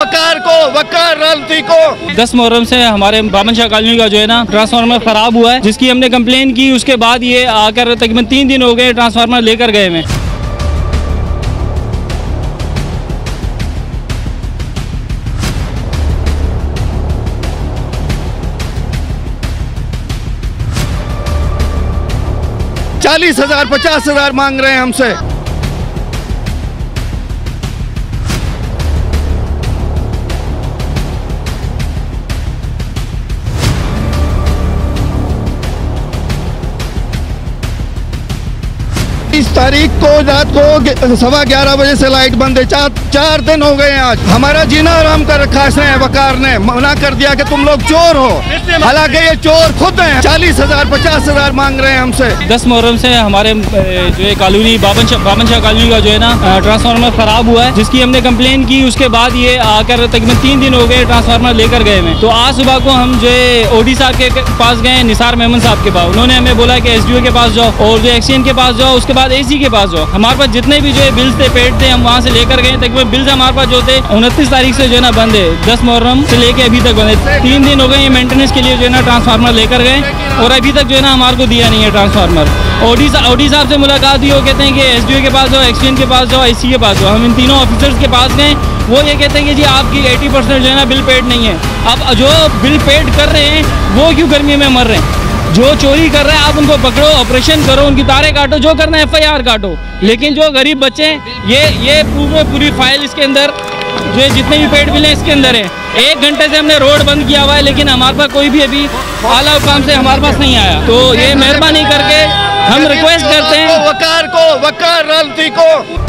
वकार राजनीति को 10 मुहर्रम से हमारे बामन शाह कॉलोनी का जो है ना ट्रांसफार्मर खराब हुआ है, जिसकी हमने कंप्लेन की। उसके बाद ये आकर तकरीबन 3 दिन हो गए ट्रांसफार्मर लेकर गए में। $40,000 $50,000 मांग रहे हैं हमसे। इस तारीख को रात को 11:15 बजे से लाइट बंद है। चार दिन हो गए हैं आज। हमारा जीना आराम कर रखा है वकार ने। मना कर दिया कि तुम लोग चोर हो, हालांकि ये चोर खुद हैं। $40,000 $50,000 मांग रहे हैं हमसे। 10 मुहर्रम से हमारे जो है कॉलोनी बामन शाह कॉलोनी का जो है ना ट्रांसफार्मर खराब हुआ है, जिसकी हमने कंप्लेन की। उसके बाद ये आकर तकरीबन 3 दिन हो गए ट्रांसफार्मर लेकर गए में। तो आज सुबह को हम जो है ओडी साहब के पास गए, निसार मेमन साहब के पास। उन्होंने हमें बोला कि SDO के पास जाओ और जो एक्सीएन के पास जाओ, उसके बाद AC के पास जाओ। हमारे पास जितने भी जो है बिल्स थे, पेड थे, हम वहाँ से लेकर गए। तकरीबन बिल्स हमारे पास जो थे 29 तारीख से जो है ना बंद है। 10 मुहर्रम से लेके अभी तक बंद है। 3 दिन हो गए ये मेंटेनेंस के लिए जो है ना ट्रांसफार्मर लेकर गए और अभी तक जो है ना हमारे को दिया नहीं है ट्रांसफार्मर। ओडी साहब से मुलाकात हुई, वो कहते हैं कि SDO के पास जाओ, एक्सचेंज के पास जाओ, IC के पास जाओ। हम इन तीनों ऑफिसर्स के पास गए, वो ये कहते हैं कि जी आपकी 80% जो है ना बिल पेड नहीं है। अब जो बिल पेड कर रहे हैं वो क्यों गर्मी में मर रहे हैं? जो चोरी कर रहे हैं आप उनको पकड़ो, ऑपरेशन करो, उनकी तारें काटो, जो करना है FIR काटो। लेकिन जो गरीब बच्चे हैं, ये पूरी फाइल इसके अंदर जो है जितने भी पेड बिल हैं इसके अंदर है। 1 घंटे से हमने रोड बंद किया हुआ है, लेकिन हमारे पास कोई भी अभी आला हुकाम से हमारे पास नहीं आया। तो ये मेहरबानी करके हम रिक्वेस्ट करते हैं वकार राजनीति को